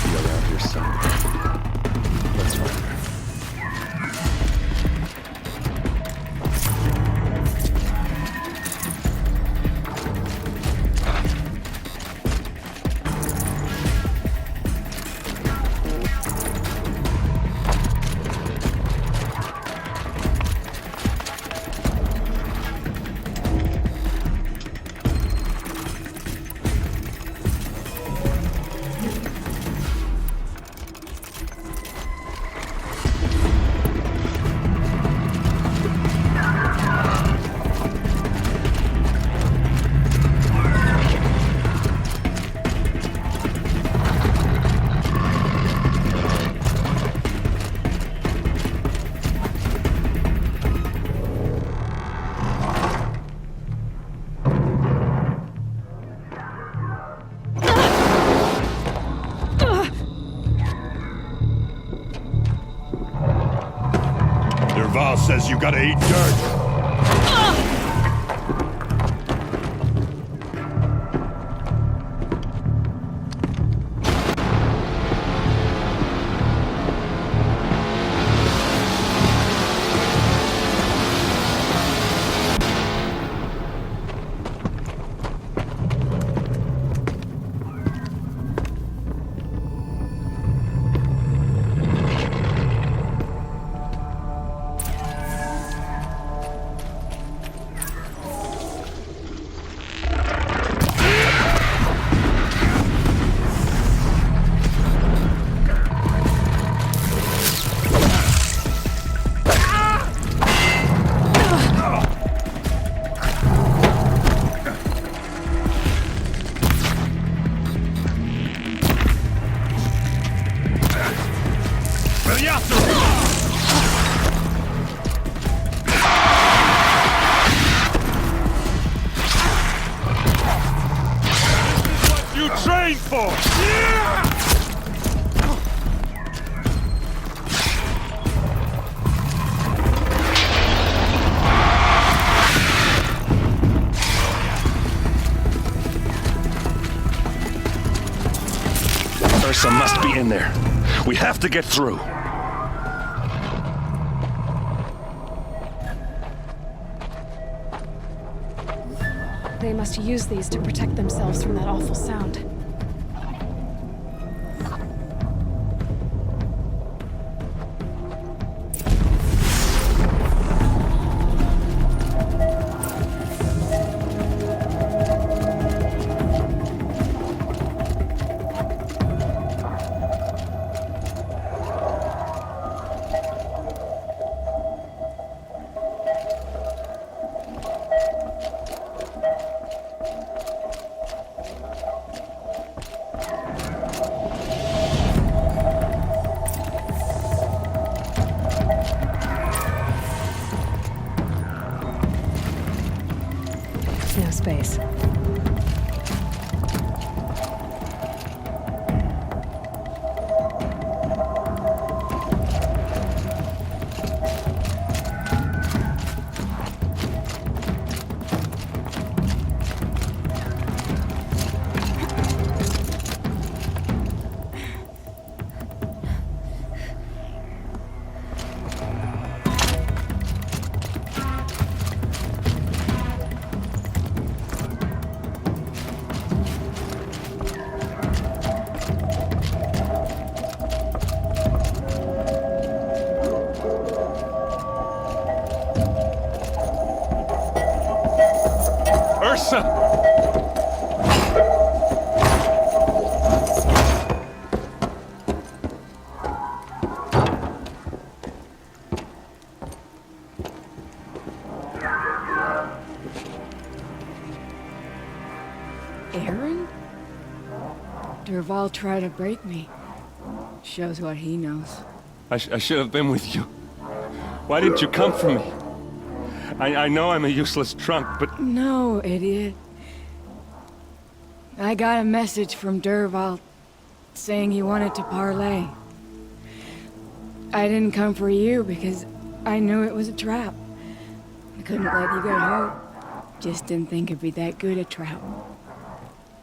be around here somewhere. Let's find her. Says you gotta eat dirt. Ursa must be in there. We have to get through. They must use these to protect themselves from that awful sound. No space. Aaron? Dervahl tried to break me. Shows what he knows. I should have been with you. Why didn't you come for me? I know I'm a useless trunk, but... No, idiot. I got a message from Dervahl saying he wanted to parlay. I didn't come for you because I knew it was a trap. I couldn't let you get hurt. Just didn't think it'd be that good a trap.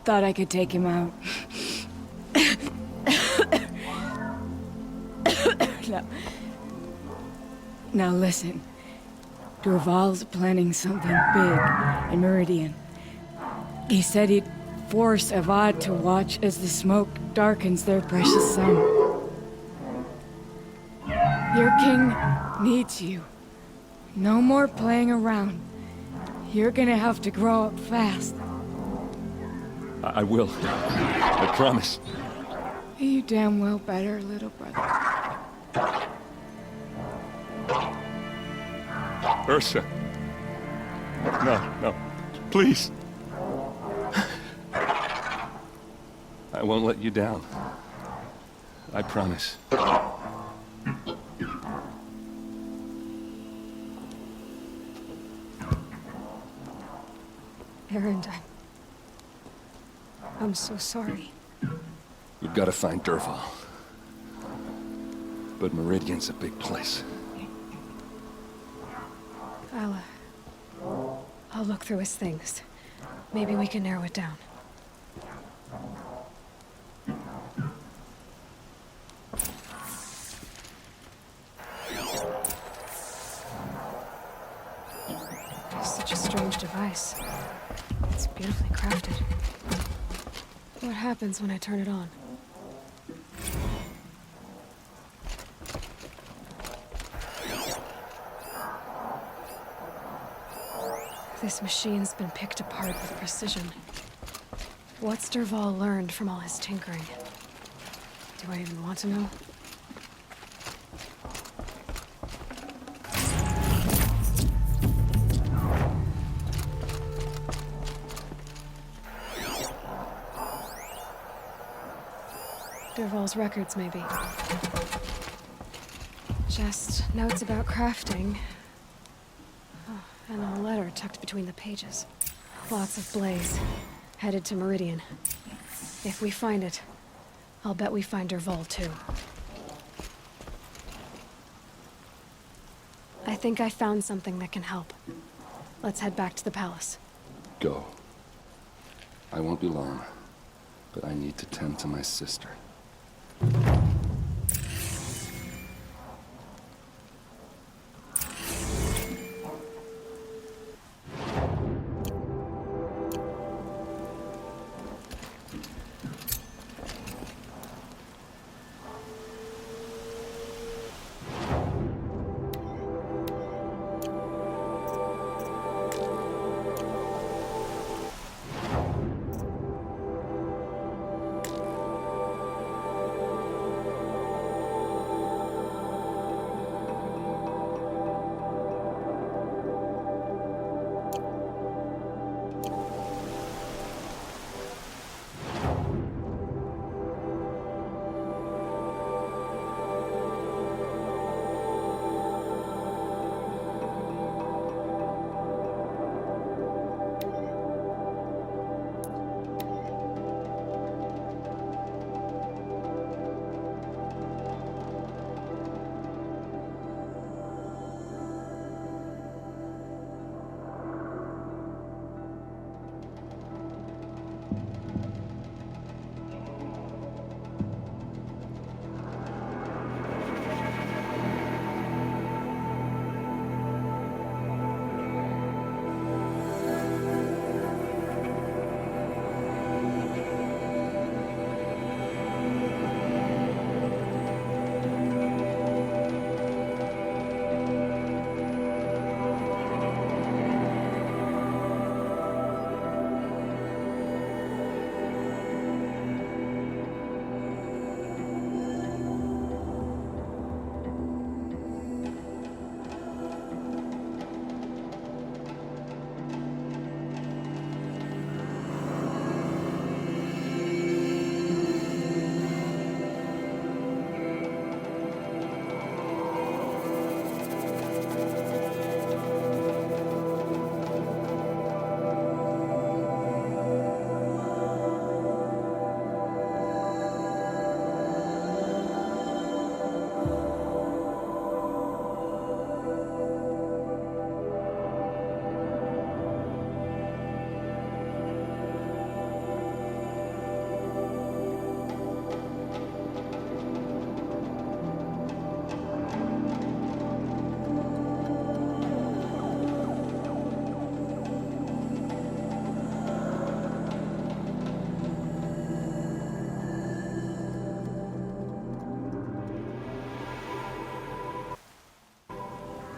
Thought I could take him out. Now listen. Durval's planning something big in Meridian. He said he'd force Avad to watch as the smoke darkens their precious sun. Your king needs you. No more playing around. You're gonna have to grow up fast. I will. I promise. You damn well better, little brother. Ursa. No. Please. I won't let you down. I promise. Erend, I'm so sorry. We've got to find Dervahl. But Meridian's a big place. I'll look through his things. Maybe we can narrow it down. Such a strange device. It's beautifully crafted. What happens when I turn it on? This machine's been picked apart with precision. What's Dervahl learned from all his tinkering? Do I even want to know? Dervahl's records, maybe. Just notes about crafting. Oh, and a letter tucked between the pages. Lots of blaze. Headed to Meridian. If we find it, I'll bet we find Dervahl too. I think I found something that can help. Let's head back to the palace. Go. I won't be long, but I need to tend to my sister.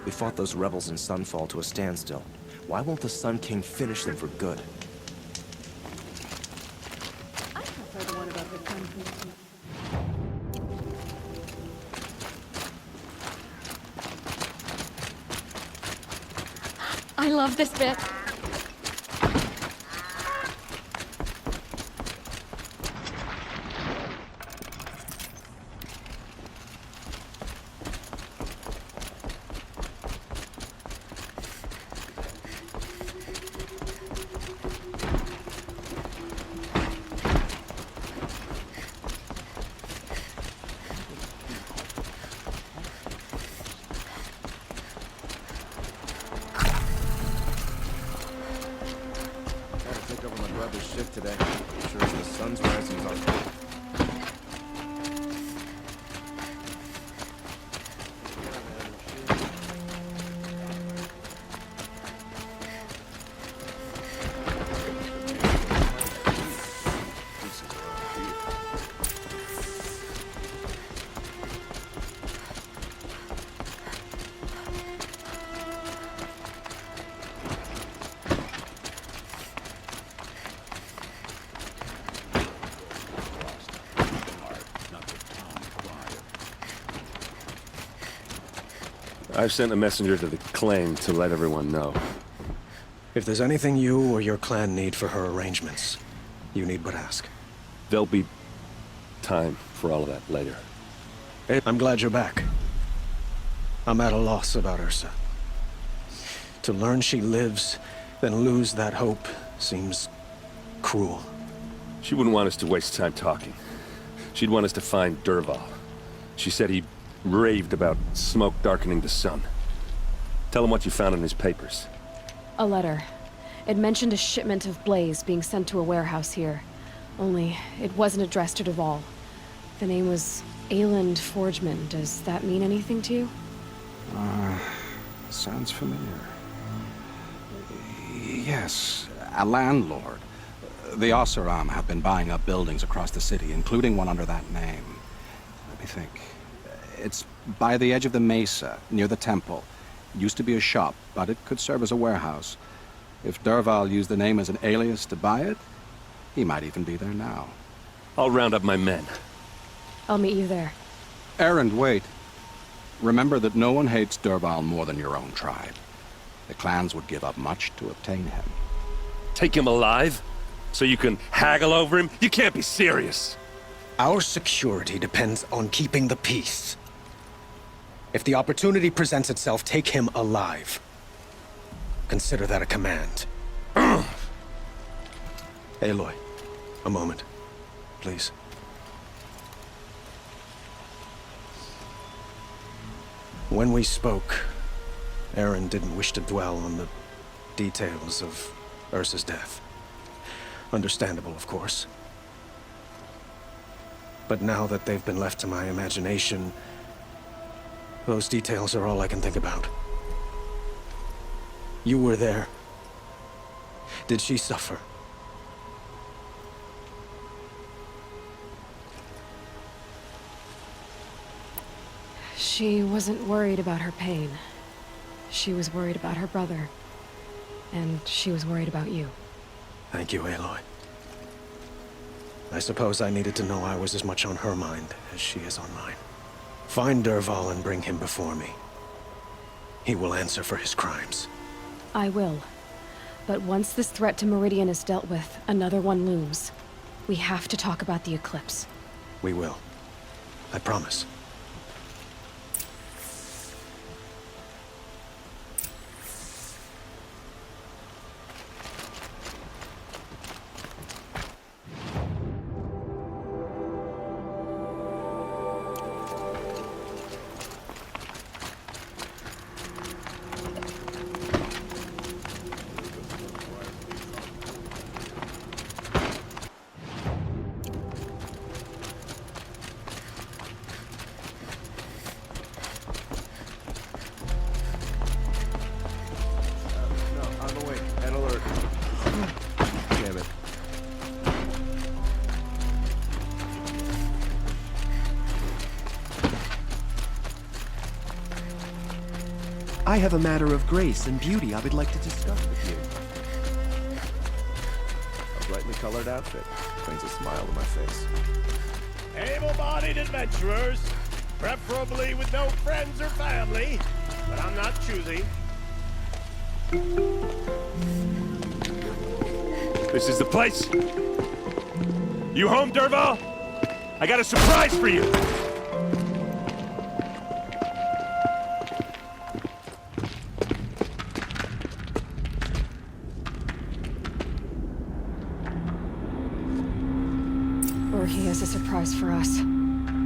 We fought those rebels in Sunfall to a standstill. Why won't the Sun King finish them for good? I prefer the one about the country. I love this bit. Take over my brother's shift today. Sure as the sun's rising on. I've sent a messenger to the claim to let everyone know. If there's anything you or your clan need for her arrangements, you need but ask. There'll be time for all of that later. Hey, I'm glad you're back. I'm at a loss about Ursa. To learn she lives, then lose that hope, seems cruel. She wouldn't want us to waste time talking. She'd want us to find Dervahl. She said he raved about smoke darkening the sun. Tell him what you found in his papers. A letter. It mentioned a shipment of blaze being sent to a warehouse here. Only, it wasn't addressed to Dervahl. The name was Ayland Forgeman. Does that mean anything to you? Sounds familiar. Yes, a landlord. The Oseram have been buying up buildings across the city, including one under that name. Let me think. It's by the edge of the mesa, near the temple. Used to be a shop, but it could serve as a warehouse. If Dervahl used the name as an alias to buy it, he might even be there now. I'll round up my men. I'll meet you there. Erend, wait. Remember that no one hates Dervahl more than your own tribe. The clans would give up much to obtain him. Take him alive? So you can haggle over him? You can't be serious! Our security depends on keeping the peace. If the opportunity presents itself, take him alive. Consider that a command. Aloy, a moment, please. When we spoke, Aaron didn't wish to dwell on the details of Ursa's death. Understandable, of course. But now that they've been left to my imagination, those details are all I can think about. You were there. Did she suffer? She wasn't worried about her pain. She was worried about her brother. And she was worried about you. Thank you, Aloy. I suppose I needed to know I was as much on her mind as she is on mine. Find Dervahl and bring him before me. He will answer for his crimes. I will. But once this threat to Meridian is dealt with, another one looms. We have to talk about the eclipse. We will. I promise. I have a matter of grace and beauty I would like to discuss with you. A brightly colored outfit brings a smile to my face. Able-bodied adventurers, preferably with no friends or family, but I'm not choosy. This is the place. You home, Dervahl? I got a surprise for you. Or he has a surprise for us.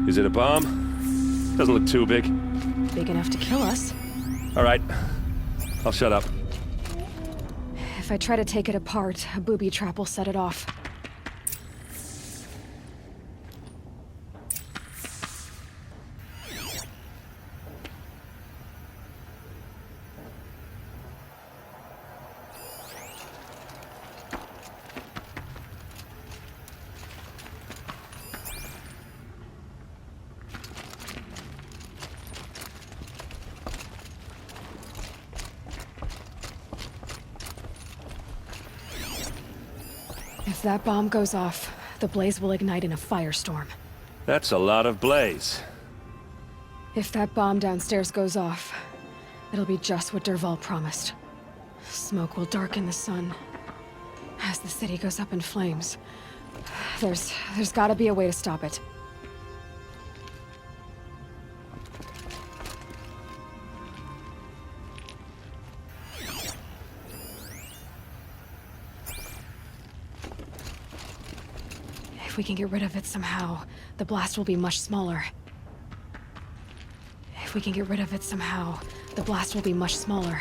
Is it a bomb? Doesn't look too big. Big enough to kill us. All right. I'll shut up. If I try to take it apart, a booby trap will set it off. If that bomb goes off, the blaze will ignite in a firestorm. That's a lot of blaze. If that bomb downstairs goes off, it'll be just what Dervahl promised. Smoke will darken the sun as the city goes up in flames. There's gotta be a way to stop it. If we can get rid of it somehow, the blast will be much smaller. If we can get rid of it somehow, the blast will be much smaller.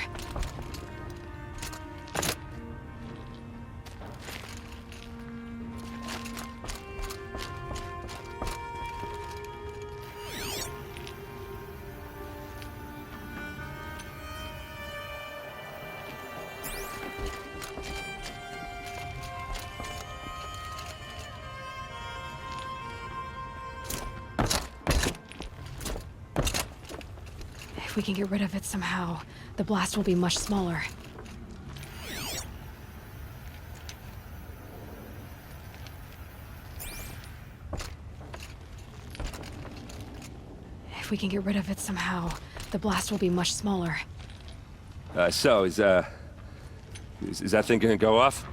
If we can get rid of it somehow, the blast will be much smaller. If we can get rid of it somehow, the blast will be much smaller. So, is that thing gonna go off?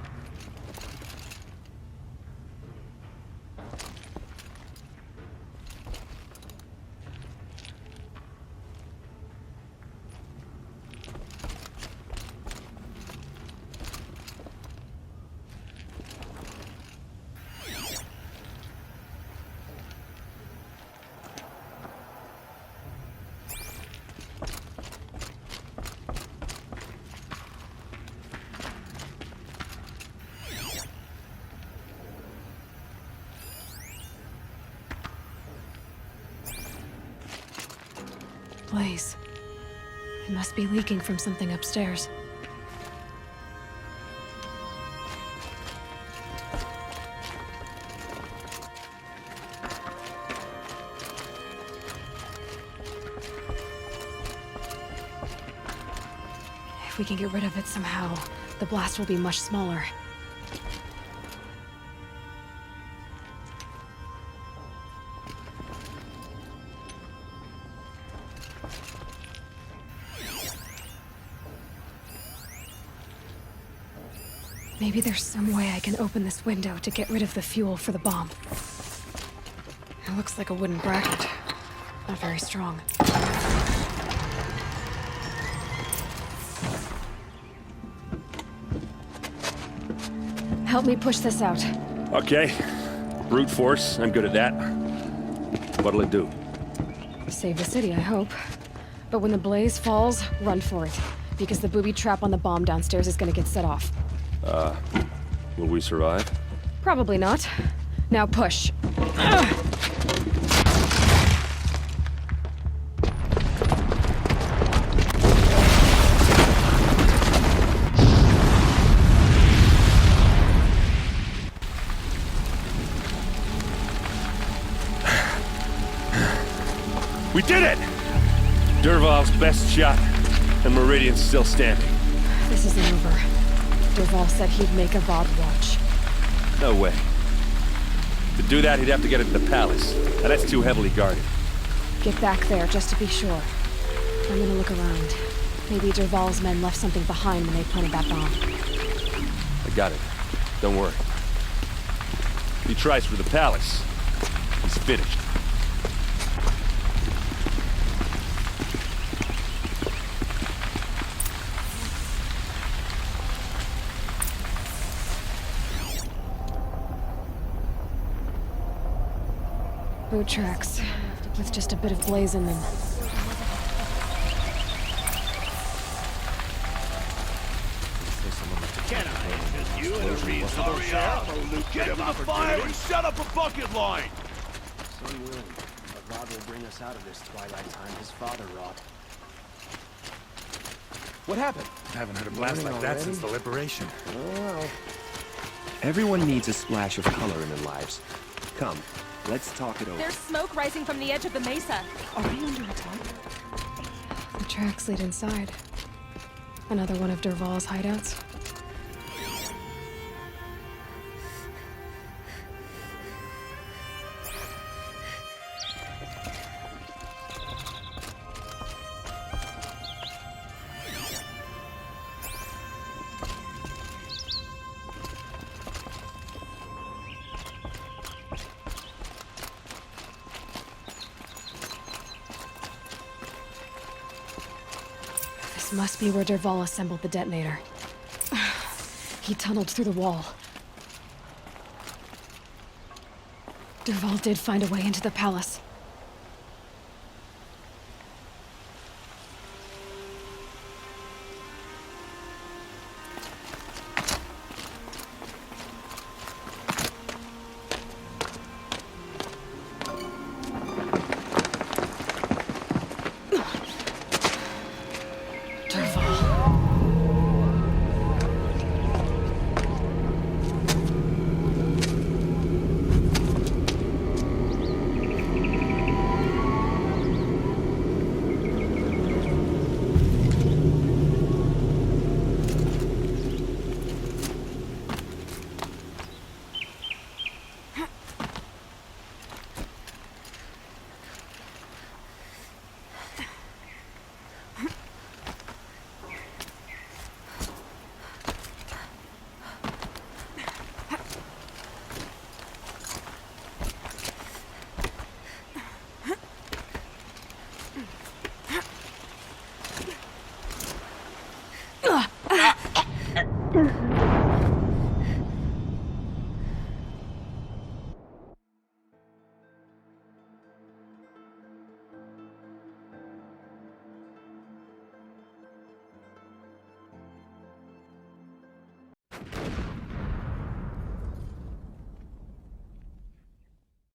Blaze. It must be leaking from something upstairs. If we can get rid of it somehow, the blast will be much smaller. Maybe there's some way I can open this window to get rid of the fuel for the bomb. It looks like a wooden bracket. Not very strong. Help me push this out. Okay. Brute force, I'm good at that. What'll it do? Save the city, I hope. But when the blaze falls, run for it. Because the booby trap on the bomb downstairs is gonna get set off. Will we survive? Probably not. Now push. We did it! Dervahl's best shot. And Meridian's still standing. This isn't over. Dervahl said he'd make a Vought watch. No way. To do that, he'd have to get into the palace. Now that's too heavily guarded. Get back there, just to be sure. I'm gonna look around. Maybe Dervahl's men left something behind when they planted that bomb. I got it. Don't worry. If he tries for the palace, he's finished. Boot tracks, with just a bit of blaze in them. Can I interest you in a reasonable share of a lucrative opportunity? And set up a bucket line! Son willing, but God will bring us out of this twilight time his father wrought. What happened? Haven't heard a blast like that since the liberation. Oh well. Everyone needs a splash of color in their lives. Come, let's talk it over. There's smoke rising from the edge of the mesa. Are we under attack? The tracks lead inside. Another one of Dervahl's hideouts. This must be where Dervahl assembled the detonator. He tunneled through the wall. Dervahl did find a way into the palace.